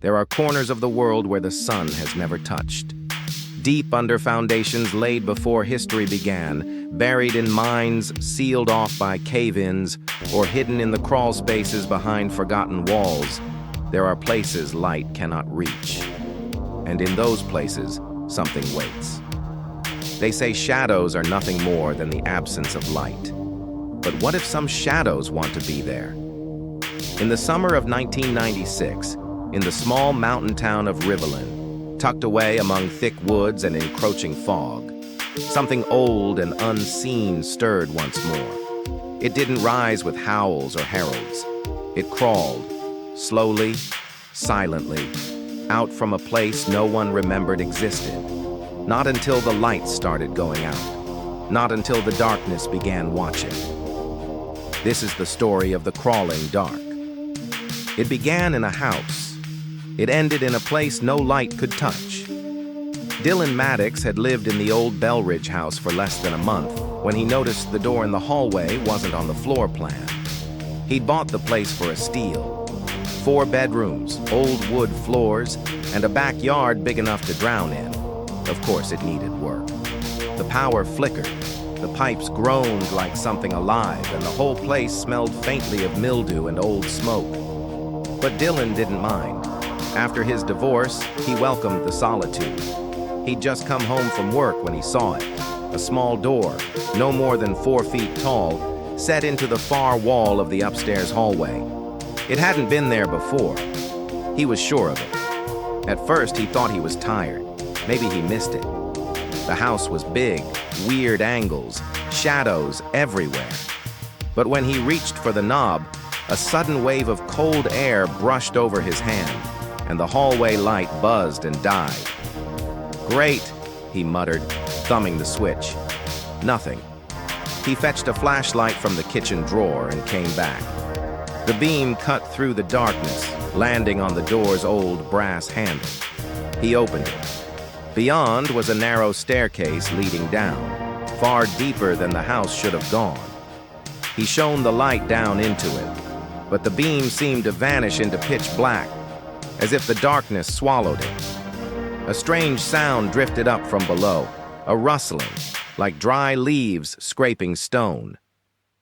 There are corners of the world where the sun has never touched. Deep under foundations laid before history began, buried in mines sealed off by cave-ins, or hidden in the crawl spaces behind forgotten walls, there are places light cannot reach. And in those places, something waits. They say shadows are nothing more than the absence of light. But what if some shadows want to be there? In the summer of 1996, in the small mountain town of Rivelin, tucked away among thick woods and encroaching fog, something old and unseen stirred once more. It didn't rise with howls or heralds. It crawled, slowly, silently, out from a place no one remembered existed. Not until the lights started going out. Not until the darkness began watching. This is the story of the crawling dark. It began in a house. It ended in a place no light could touch. Dylan Maddox had lived in the old Belridge house for less than a month when he noticed the door in the hallway wasn't on the floor plan. He'd bought the place for a steal. 4 bedrooms, old wood floors, and a backyard big enough to drown in. Of course, it needed work. The power flickered. The pipes groaned like something alive, and the whole place smelled faintly of mildew and old smoke. But Dylan didn't mind. After his divorce, he welcomed the solitude. He'd just come home from work when he saw it. A small door, no more than 4 feet tall, set into the far wall of the upstairs hallway. It hadn't been there before. He was sure of it. At first, he thought he was tired. Maybe he missed it. The house was big, weird angles, shadows everywhere. But when he reached for the knob, a sudden wave of cold air brushed over his hand, and the hallway light buzzed and died. "Great," he muttered, thumbing the switch. Nothing. He fetched a flashlight from the kitchen drawer and came back. The beam cut through the darkness, landing on the door's old brass handle. He opened it. Beyond was a narrow staircase leading down, far deeper than the house should have gone. He shone the light down into it, but the beam seemed to vanish into pitch black, as if the darkness swallowed it. A strange sound drifted up from below, a rustling, like dry leaves scraping stone.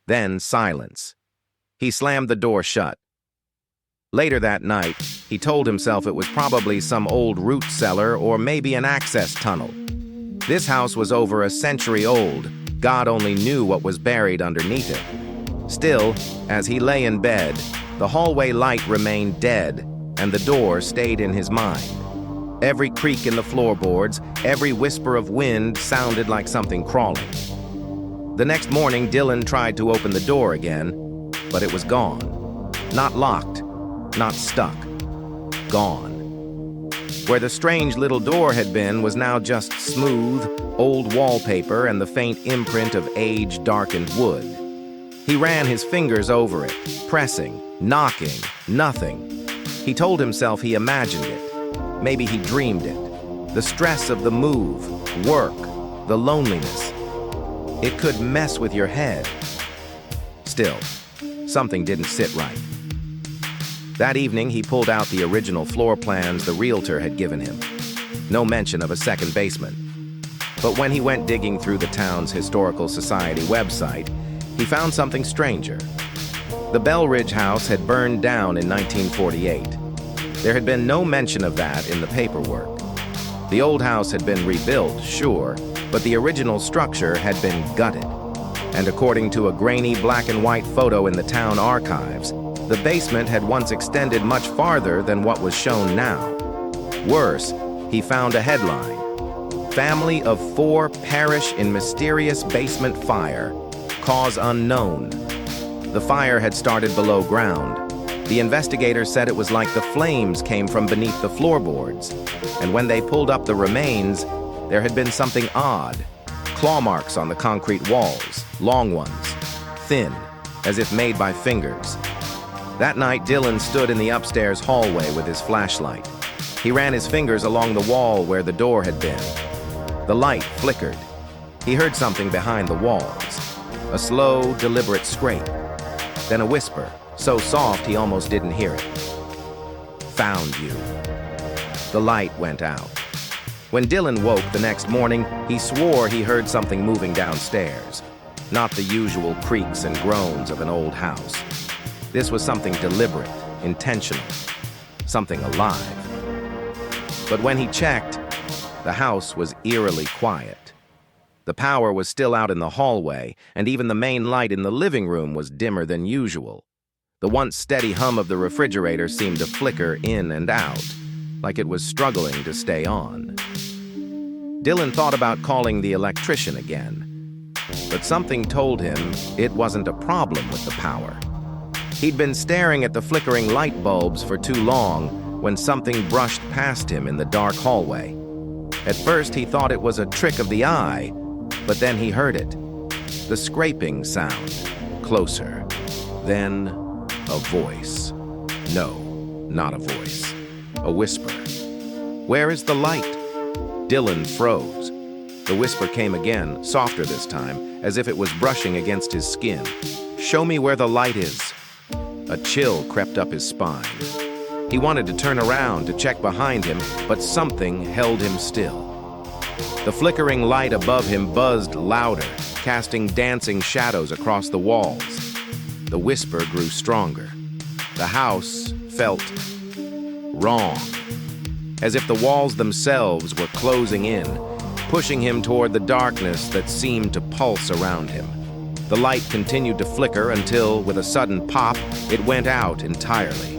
Then silence. He slammed the door shut. Later that night, he told himself it was probably some old root cellar or maybe an access tunnel. This house was over a century old. God only knew what was buried underneath it. Still, as he lay in bed, the hallway light remained dead, and the door stayed in his mind. Every creak in the floorboards, every whisper of wind sounded like something crawling. The next morning, Dylan tried to open the door again, but it was gone. Not locked, not stuck. Gone. Where the strange little door had been was now just smooth, old wallpaper and the faint imprint of age-darkened wood. He ran his fingers over it, pressing, knocking, nothing. He told himself he imagined it. Maybe he dreamed it. The stress of the move, work, the loneliness. It could mess with your head. Still, something didn't sit right. That evening, he pulled out the original floor plans the realtor had given him. No mention of a second basement. But when he went digging through the town's Historical Society website, he found something stranger. The Belridge house had burned down in 1948. There had been no mention of that in the paperwork. The old house had been rebuilt, sure, but the original structure had been gutted. And according to a grainy black and white photo in the town archives, the basement had once extended much farther than what was shown now. Worse, he found a headline: "Family of 4 perish in mysterious basement fire. Cause unknown." The fire had started below ground. The investigators said it was like the flames came from beneath the floorboards. And when they pulled up the remains, there had been something odd. Claw marks on the concrete walls, long ones, thin, as if made by fingers. That night, Dylan stood in the upstairs hallway with his flashlight. He ran his fingers along the wall where the door had been. The light flickered. He heard something behind the walls. A slow, deliberate scrape. Then a whisper, so soft he almost didn't hear it. found you." The light went out. When Dylan woke the next morning, he swore he heard something moving downstairs. Not the usual creaks and groans of an old house. This was something deliberate, intentional, something alive. But when he checked, the house was eerily quiet. The power was still out in the hallway, and even the main light in the living room was dimmer than usual. The once steady hum of the refrigerator seemed to flicker in and out, like it was struggling to stay on. Dylan thought about calling the electrician again, but something told him it wasn't a problem with the power. He'd been staring at the flickering light bulbs for too long when something brushed past him in the dark hallway. At first, he thought it was a trick of the eye, but then he heard it. The scraping sound, closer. Then, a voice. No, not a voice. A whisper. "Where is the light?" Dylan froze. The whisper came again, softer this time, as if it was brushing against his skin. "Show me where the light is." A chill crept up his spine. He wanted to turn around to check behind him, but something held him still. The flickering light above him buzzed louder, casting dancing shadows across the walls. The whisper grew stronger. The house felt wrong, as if the walls themselves were closing in, pushing him toward the darkness that seemed to pulse around him. The light continued to flicker until, with a sudden pop, it went out entirely.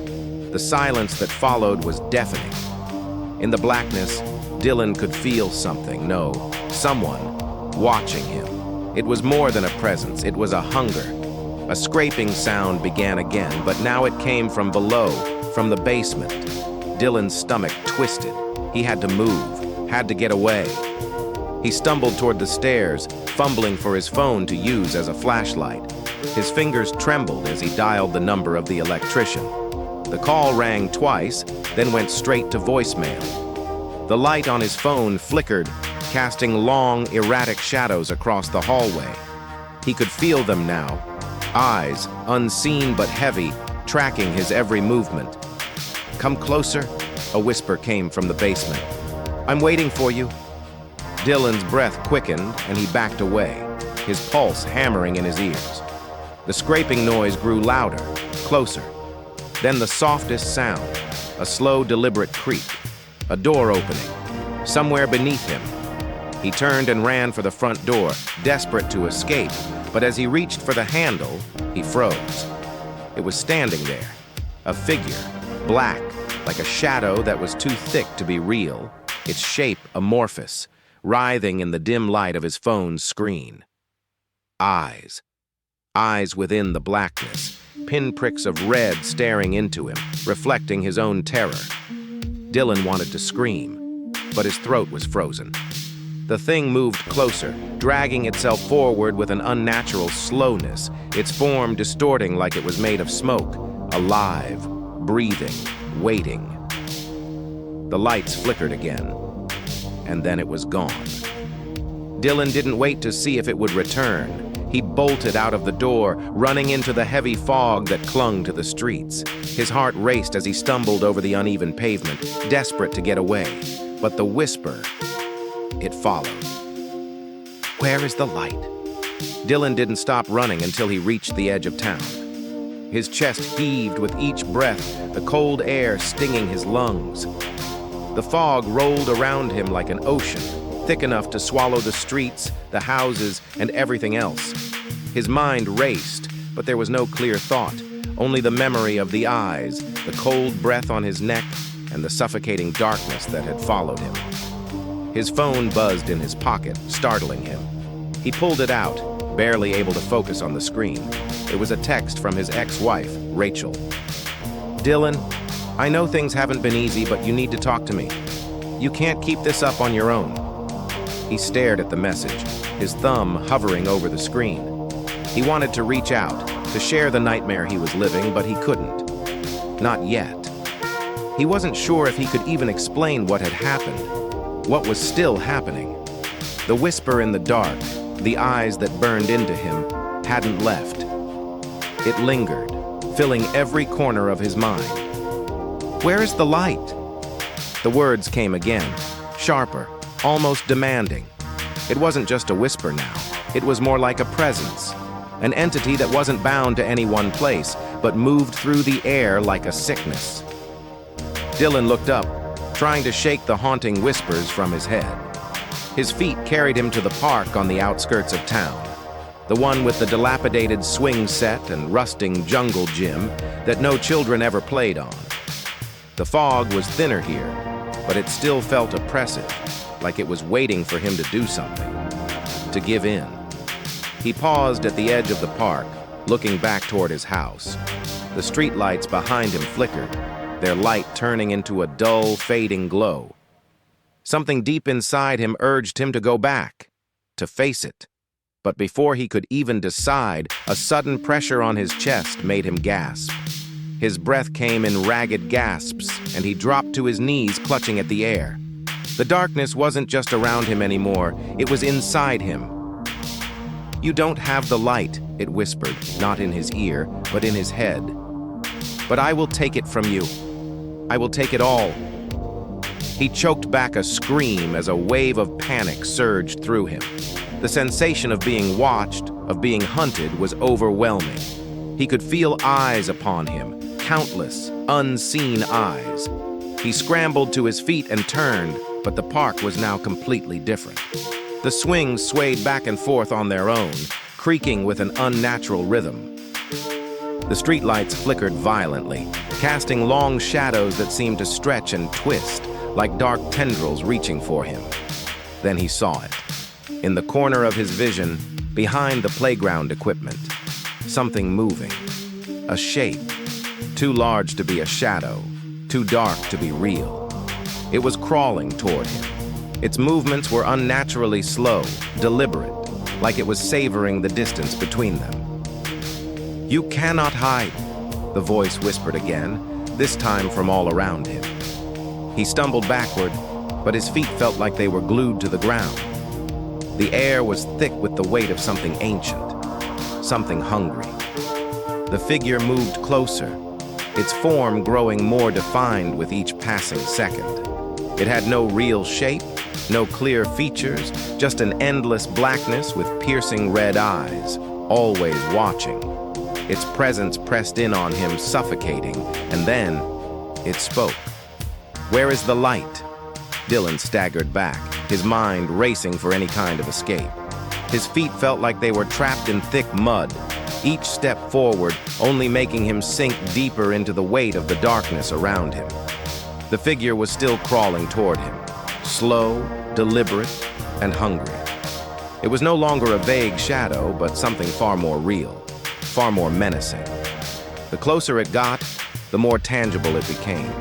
The silence that followed was deafening. In the blackness, Dylan could feel something, no, someone, watching him. It was more than a presence, it was a hunger. A scraping sound began again, but now it came from below, from the basement. Dylan's stomach twisted. He had to move, had to get away. He stumbled toward the stairs, fumbling for his phone to use as a flashlight. His fingers trembled as he dialed the number of the electrician. The call rang twice, then went straight to voicemail. The light on his phone flickered, casting long, erratic shadows across the hallway. He could feel them now, eyes, unseen but heavy, tracking his every movement. "Come closer," a whisper came from the basement. "I'm waiting for you." Dylan's breath quickened and he backed away, his pulse hammering in his ears. The scraping noise grew louder, closer. Then the softest sound, a slow, deliberate creak, a door opening, somewhere beneath him. He turned and ran for the front door, desperate to escape, but as he reached for the handle, he froze. It was standing there, a figure, black, like a shadow that was too thick to be real, its shape amorphous, writhing in the dim light of his phone's screen. Eyes. Eyes within the blackness, pinpricks of red staring into him, reflecting his own terror. Dylan wanted to scream, but his throat was frozen. The thing moved closer, dragging itself forward with an unnatural slowness, its form distorting like it was made of smoke, alive, breathing, waiting. The lights flickered again, and then it was gone. Dylan didn't wait to see if it would return. He bolted out of the door, running into the heavy fog that clung to the streets. His heart raced as he stumbled over the uneven pavement, desperate to get away. But the whisper, it followed. "Where is the light?" Dylan didn't stop running until he reached the edge of town. His chest heaved with each breath, the cold air stinging his lungs. The fog rolled around him like an ocean, thick enough to swallow the streets, the houses, and everything else. His mind raced, but there was no clear thought, only the memory of the eyes, the cold breath on his neck, and the suffocating darkness that had followed him. His phone buzzed in his pocket, startling him. He pulled it out, barely able to focus on the screen. It was a text from his ex-wife, Rachel. "Dylan, I know things haven't been easy, but you need to talk to me. You can't keep this up on your own." He stared at the message, his thumb hovering over the screen. He wanted to reach out, to share the nightmare he was living, but he couldn't. Not yet. He wasn't sure if he could even explain what had happened, what was still happening. The whisper in the dark, the eyes that burned into him, hadn't left. It lingered, filling every corner of his mind. Where is the light?" The words came again, sharper, almost demanding. It wasn't just a whisper now. It was more like a presence, an entity that wasn't bound to any one place, but moved through the air like a sickness. Dylan looked up, trying to shake the haunting whispers from his head. His feet carried him to the park on the outskirts of town, the one with the dilapidated swing set and rusting jungle gym that no children ever played on. The fog was thinner here, but it still felt oppressive, like it was waiting for him to do something, to give in. He paused at the edge of the park, looking back toward his house. The streetlights behind him flickered, their light turning into a dull, fading glow. Something deep inside him urged him to go back, to face it. But before he could even decide, a sudden pressure on his chest made him gasp. His breath came in ragged gasps, and he dropped to his knees, clutching at the air. The darkness wasn't just around him anymore, it was inside him. "You don't have the light," it whispered, not in his ear, but in his head. "But I will take it from you. I will take it all." He choked back a scream as a wave of panic surged through him. The sensation of being watched, of being hunted, was overwhelming. He could feel eyes upon him, countless, unseen eyes. He scrambled to his feet and turned, but the park was now completely different. The swings swayed back and forth on their own, creaking with an unnatural rhythm. The streetlights flickered violently, casting long shadows that seemed to stretch and twist, like dark tendrils reaching for him. Then he saw it. In the corner of his vision, behind the playground equipment, something moving. A shape, too large to be a shadow, too dark to be real. It was crawling toward him. Its movements were unnaturally slow, deliberate, like it was savoring the distance between them. "You cannot hide," the voice whispered again, this time from all around him. He stumbled backward, but his feet felt like they were glued to the ground. The air was thick with the weight of something ancient, something hungry. The figure moved closer, its form growing more defined with each passing second. It had no real shape, no clear features, just an endless blackness with piercing red eyes, always watching. Its presence pressed in on him, suffocating, and then it spoke. "Where is the light?" Dylan staggered back, his mind racing for any kind of escape. His feet felt like they were trapped in thick mud, each step forward only making him sink deeper into the weight of the darkness around him. The figure was still crawling toward him, slow, deliberate, and hungry. It was no longer a vague shadow, but something far more real, far more menacing. The closer it got, the more tangible it became,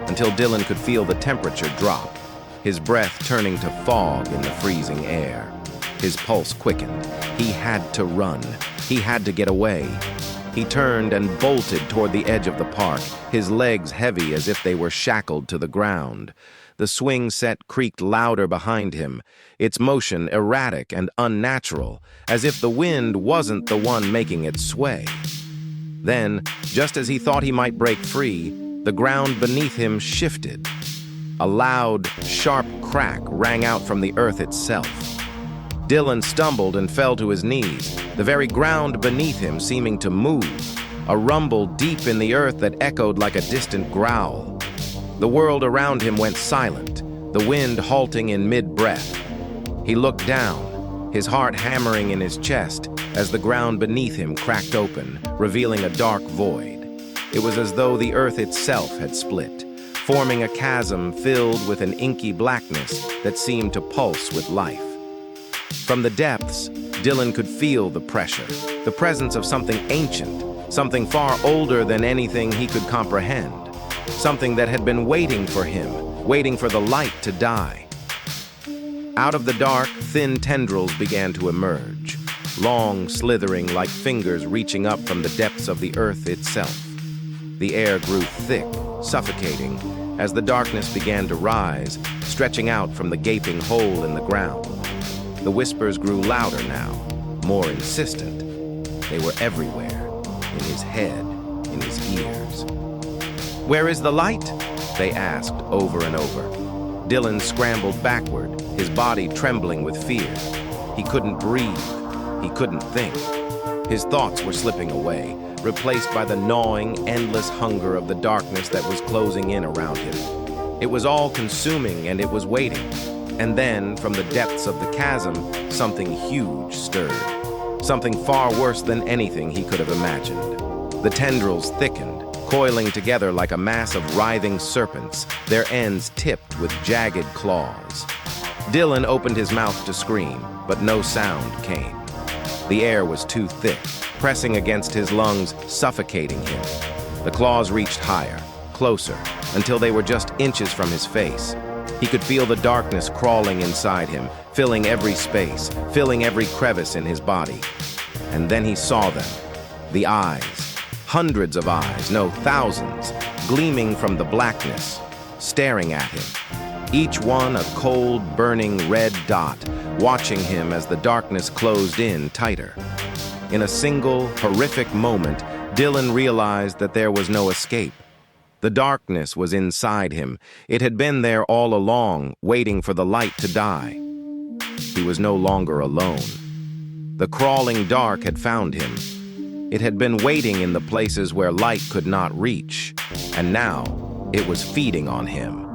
until Dylan could feel the temperature drop, his breath turning to fog in the freezing air. His pulse quickened. He had to run. He had to get away. He turned and bolted toward the edge of the park, his legs heavy as if they were shackled to the ground. The swing set creaked louder behind him, its motion erratic and unnatural, as if the wind wasn't the one making it sway. Then, just as he thought he might break free, the ground beneath him shifted. A loud, sharp crack rang out from the earth itself. Dylan stumbled and fell to his knees, the very ground beneath him seeming to move, a rumble deep in the earth that echoed like a distant growl. The world around him went silent, the wind halting in mid-breath. He looked down, his heart hammering in his chest as the ground beneath him cracked open, revealing a dark void. It was as though the earth itself had split, forming a chasm filled with an inky blackness that seemed to pulse with life. From the depths, Dylan could feel the pressure, the presence of something ancient, something far older than anything he could comprehend, something that had been waiting for him, waiting for the light to die. Out of the dark, thin tendrils began to emerge, long, slithering like fingers reaching up from the depths of the earth itself. The air grew thick, suffocating, as the darkness began to rise, stretching out from the gaping hole in the ground. The whispers grew louder now, more insistent. They were everywhere, in his head, in his ears. "Where is the light?" they asked over and over. Dylan scrambled backward, his body trembling with fear. He couldn't breathe. He couldn't think. His thoughts were slipping away, replaced by the gnawing, endless hunger of the darkness that was closing in around him. It was all-consuming, and it was waiting. And then, from the depths of the chasm, something huge stirred. Something far worse than anything he could have imagined. The tendrils thickened, coiling together like a mass of writhing serpents, their ends tipped with jagged claws. Dylan opened his mouth to scream, but no sound came. The air was too thick, pressing against his lungs, suffocating him. The claws reached higher, closer, until they were just inches from his face. He could feel the darkness crawling inside him, filling every space, filling every crevice in his body. And then he saw them, the eyes, hundreds of eyes, no, thousands, gleaming from the blackness, staring at him. Each one a cold, burning red dot, watching him as the darkness closed in tighter. In a single, horrific moment, Dylan realized that there was no escape. The darkness was inside him. It had been there all along, waiting for the light to die. He was no longer alone. The crawling dark had found him. It had been waiting in the places where light could not reach, and now it was feeding on him.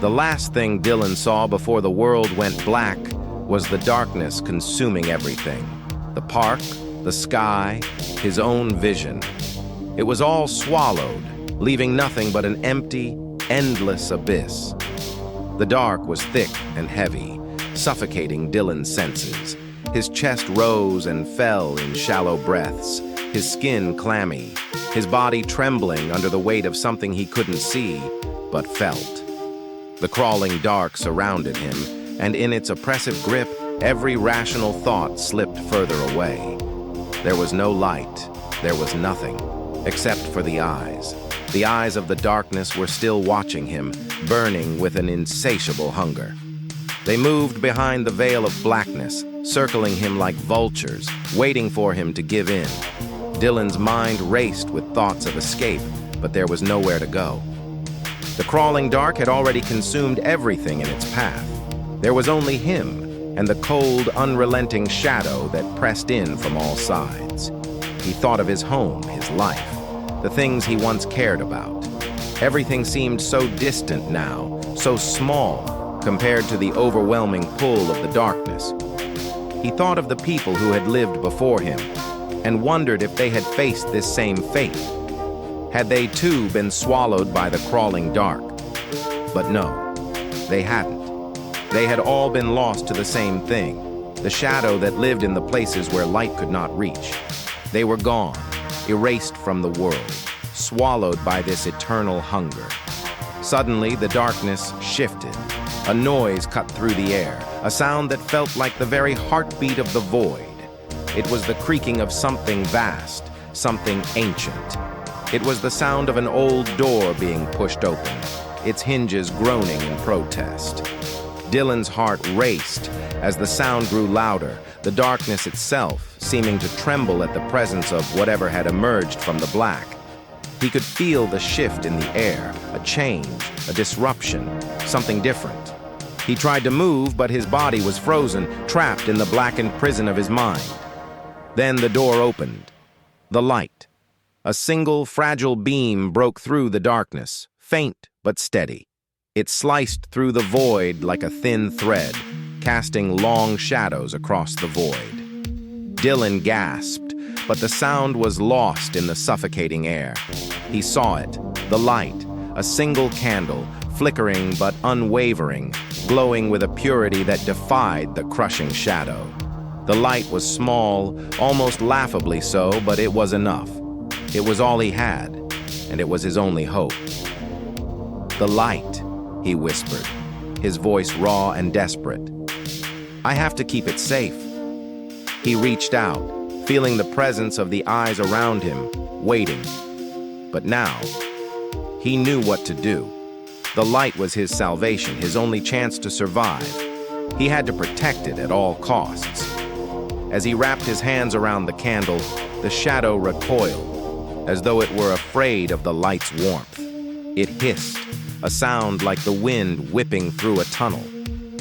The last thing Dylan saw before the world went black was the darkness consuming everything. The park, the sky, his own vision. It was all swallowed, leaving nothing but an empty, endless abyss. The dark was thick and heavy, suffocating Dylan's senses. His chest rose and fell in shallow breaths, his skin clammy, his body trembling under the weight of something he couldn't see, but felt. The crawling dark surrounded him, and in its oppressive grip, every rational thought slipped further away. There was no light, there was nothing, except for the eyes. The eyes of the darkness were still watching him, burning with an insatiable hunger. They moved behind the veil of blackness, circling him like vultures, waiting for him to give in. Dylan's mind raced with thoughts of escape, but there was nowhere to go. The crawling dark had already consumed everything in its path. There was only him and the cold, unrelenting shadow that pressed in from all sides. He thought of his home, his life, the things he once cared about. Everything seemed so distant now, so small, compared to the overwhelming pull of the darkness. He thought of the people who had lived before him, and wondered if they had faced this same fate. Had they too been swallowed by the crawling dark? But no, they hadn't. They had all been lost to the same thing, the shadow that lived in the places where light could not reach. They were gone, erased from the world, swallowed by this eternal hunger. Suddenly, the darkness shifted. A noise cut through the air, a sound that felt like the very heartbeat of the void. It was the creaking of something vast, something ancient. It was the sound of an old door being pushed open, its hinges groaning in protest. Dylan's heart raced as the sound grew louder, the darkness itself seeming to tremble at the presence of whatever had emerged from the black. He could feel the shift in the air, a change, a disruption, something different. He tried to move, but his body was frozen, trapped in the blackened prison of his mind. Then the door opened. The light. A single, fragile beam broke through the darkness, faint but steady. It sliced through the void like a thin thread, casting long shadows across the void. Dylan gasped, but the sound was lost in the suffocating air. He saw it, the light, a single candle, flickering but unwavering, glowing with a purity that defied the crushing shadow. The light was small, almost laughably so, but it was enough. It was all he had, and it was his only hope. "The light," he whispered, his voice raw and desperate. "I have to keep it safe." He reached out, feeling the presence of the eyes around him, waiting. But now, he knew what to do. The light was his salvation, his only chance to survive. He had to protect it at all costs. As he wrapped his hands around the candle, the shadow recoiled, as though it were afraid of the light's warmth. It hissed, a sound like the wind whipping through a tunnel.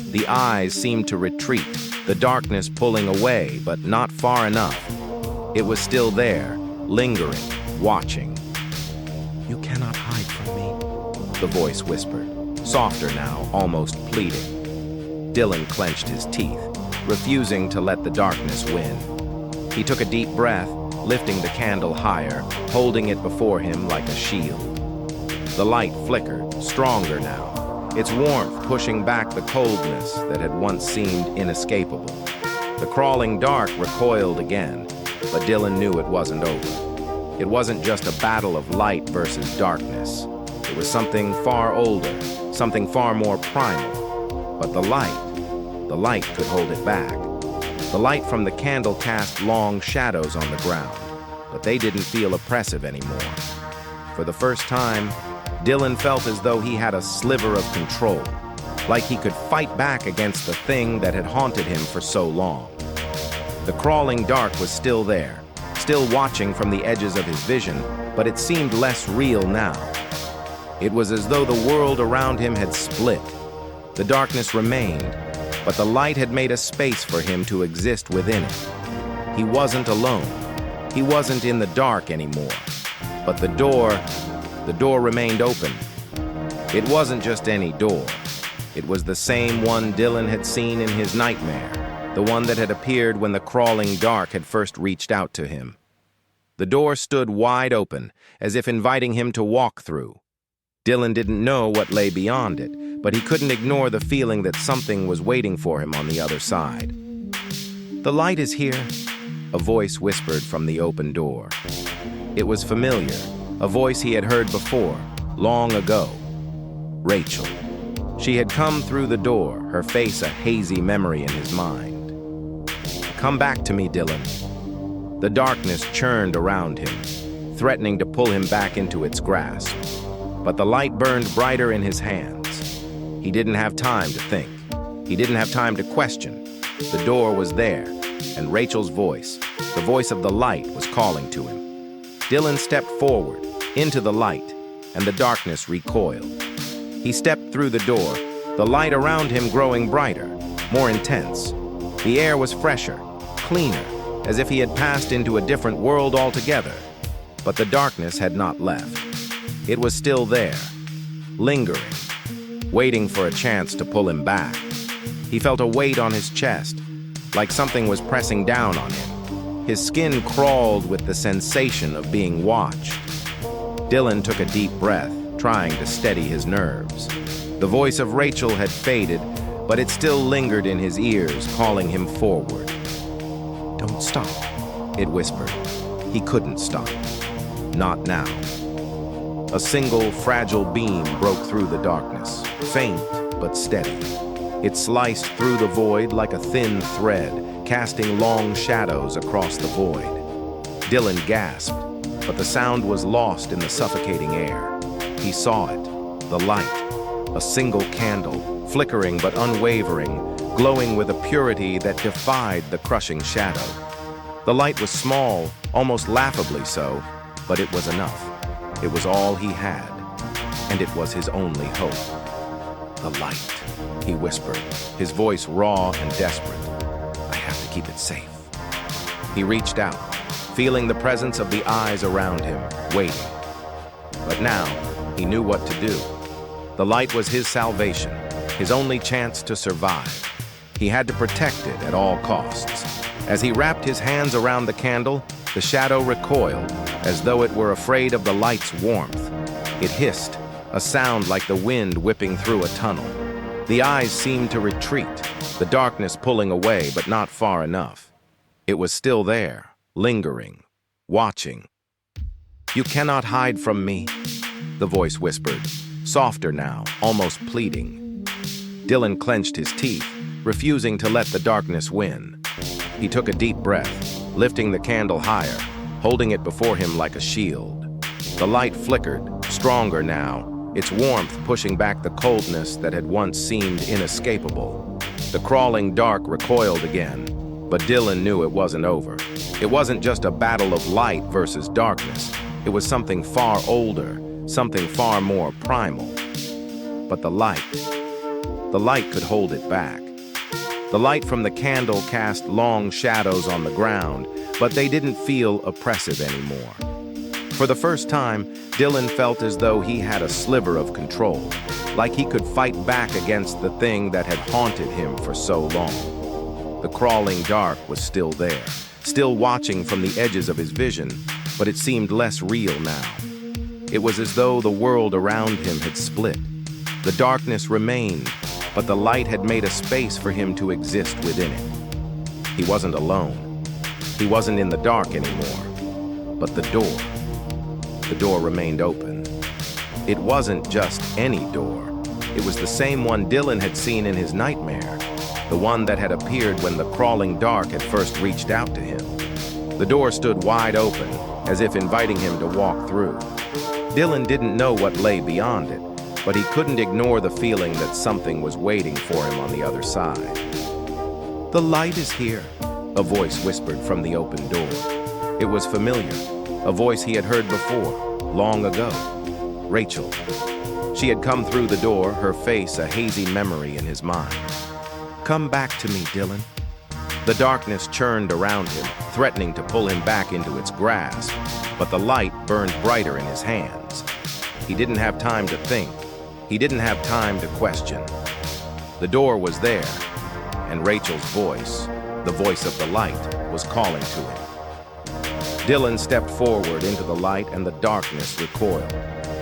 The eyes seemed to retreat, the darkness pulling away, but not far enough. It was still there, lingering, watching. "You cannot hide from me," the voice whispered, softer now, almost pleading. Dylan clenched his teeth, refusing to let the darkness win. He took a deep breath, lifting the candle higher, holding it before him like a shield. The light flickered, stronger now, its warmth pushing back the coldness that had once seemed inescapable. The crawling dark recoiled again, but Dylan knew it wasn't over. It wasn't just a battle of light versus darkness. It was something far older, something far more primal. But the light could hold it back. The light from the candle cast long shadows on the ground, but they didn't feel oppressive anymore. For the first time, Dylan felt as though he had a sliver of control, like he could fight back against the thing that had haunted him for so long. The crawling dark was still there, still watching from the edges of his vision, but it seemed less real now. It was as though the world around him had split. The darkness remained, but the light had made a space for him to exist within it. He wasn't alone. He wasn't in the dark anymore. But the door remained open. It wasn't just any door. It was the same one Dylan had seen in his nightmare, the one that had appeared when the crawling dark had first reached out to him. The door stood wide open, as if inviting him to walk through. Dylan didn't know what lay beyond it, but he couldn't ignore the feeling that something was waiting for him on the other side. "The light is here," a voice whispered from the open door. It was familiar, a voice he had heard before, long ago. Rachel. She had come through the door, her face a hazy memory in his mind. "Come back to me, Dylan." The darkness churned around him, threatening to pull him back into its grasp. But the light burned brighter in his hands. He didn't have time to think. He didn't have time to question. The door was there, and Rachel's voice, the voice of the light, was calling to him. Dylan stepped forward, into the light, and the darkness recoiled. He stepped through the door, the light around him growing brighter, more intense. The air was fresher, cleaner, as if he had passed into a different world altogether. But the darkness had not left. It was still there, lingering, waiting for a chance to pull him back. He felt a weight on his chest, like something was pressing down on him. His skin crawled with the sensation of being watched. Dylan took a deep breath, trying to steady his nerves. The voice of Rachel had faded, but it still lingered in his ears, calling him forward. "Don't stop," it whispered. He couldn't stop. Not now. A single, fragile beam broke through the darkness, faint but steady. It sliced through the void like a thin thread, casting long shadows across the void. Dylan gasped, but the sound was lost in the suffocating air. He saw it, the light, a single candle, flickering but unwavering, glowing with a purity that defied the crushing shadow. The light was small, almost laughably so, but it was enough. It was all he had, and it was his only hope. "The light," he whispered, his voice raw and desperate. "I have to keep it safe." He reached out, feeling the presence of the eyes around him, waiting. But now, he knew what to do. The light was his salvation, his only chance to survive. He had to protect it at all costs. As he wrapped his hands around the candle, the shadow recoiled, as though it were afraid of the light's warmth. It hissed, a sound like the wind whipping through a tunnel. The eyes seemed to retreat, the darkness pulling away, but not far enough. It was still there, lingering, watching. "You cannot hide from me," the voice whispered, softer now, almost pleading. Dylan clenched his teeth, refusing to let the darkness win. He took a deep breath, lifting the candle higher, holding it before him like a shield. The light flickered, stronger now, its warmth pushing back the coldness that had once seemed inescapable. The crawling dark recoiled again, but Dylan knew it wasn't over. It wasn't just a battle of light versus darkness. It was something far older, something far more primal. But the light could hold it back. The light from the candle cast long shadows on the ground, but they didn't feel oppressive anymore. For the first time, Dylan felt as though he had a sliver of control, like he could fight back against the thing that had haunted him for so long. The crawling dark was still there, still watching from the edges of his vision, but it seemed less real now. It was as though the world around him had split. The darkness remained, but the light had made a space for him to exist within it. He wasn't alone. He wasn't in the dark anymore. But the door remained open. It wasn't just any door. It was the same one Dylan had seen in his nightmare, the one that had appeared when the crawling dark had first reached out to him. The door stood wide open, as if inviting him to walk through. Dylan didn't know what lay beyond it, but he couldn't ignore the feeling that something was waiting for him on the other side. "The light is here," a voice whispered from the open door. It was familiar, a voice he had heard before, long ago. Rachel. She had come through the door, her face a hazy memory in his mind. "Come back to me, Dylan." The darkness churned around him, threatening to pull him back into its grasp, but the light burned brighter in his hands. He didn't have time to think. He didn't have time to question. The door was there, and Rachel's voice, the voice of the light, was calling to him. Dylan stepped forward into the light, and the darkness recoiled.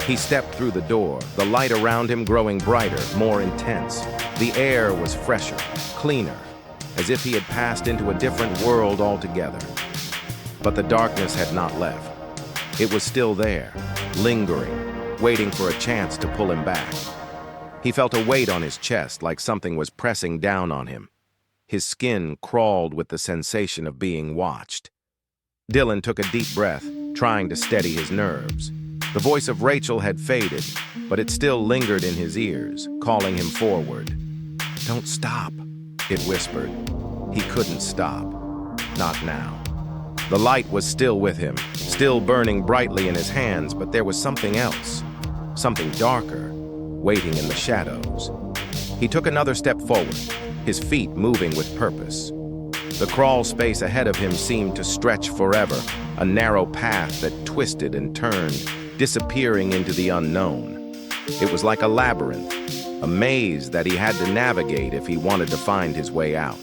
He stepped through the door, the light around him growing brighter, more intense. The air was fresher, cleaner, as if he had passed into a different world altogether. But the darkness had not left. It was still there, lingering, waiting for a chance to pull him back. He felt a weight on his chest, like something was pressing down on him. His skin crawled with the sensation of being watched. Dylan took a deep breath, trying to steady his nerves. The voice of Rachel had faded, but it still lingered in his ears, calling him forward. "Don't stop," it whispered. He couldn't stop. Not now. The light was still with him, still burning brightly in his hands, but there was something else, something darker, waiting in the shadows. He took another step forward, his feet moving with purpose. The crawl space ahead of him seemed to stretch forever, a narrow path that twisted and turned, disappearing into the unknown. It was like a labyrinth, a maze that he had to navigate if he wanted to find his way out.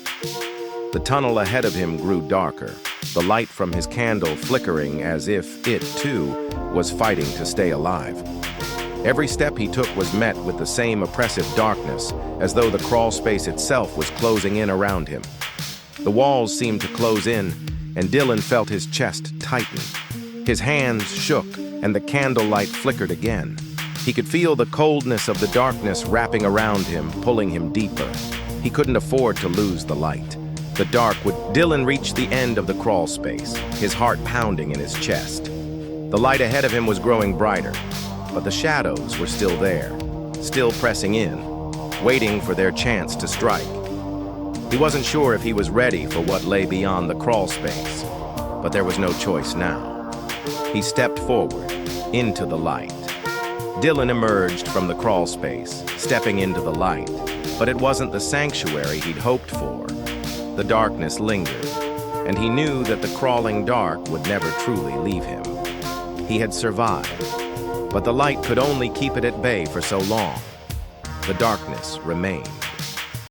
The tunnel ahead of him grew darker, the light from his candle flickering as if it, too, was fighting to stay alive. Every step he took was met with the same oppressive darkness, as though the crawl space itself was closing in around him. The walls seemed to close in, and Dylan felt his chest tighten. His hands shook, and the candlelight flickered again. He could feel the coldness of the darkness wrapping around him, pulling him deeper. He couldn't afford to lose the light. The dark would... Dylan reached the end of the crawl space, his heart pounding in his chest. The light ahead of him was growing brighter, but the shadows were still there, still pressing in, waiting for their chance to strike. He wasn't sure if he was ready for what lay beyond the crawl space, but there was no choice now. He stepped forward, into the light. Dylan emerged from the crawl space, stepping into the light, but it wasn't the sanctuary he'd hoped for. The darkness lingered, and he knew that the crawling dark would never truly leave him. He had survived, but the light could only keep it at bay for so long. The darkness remained.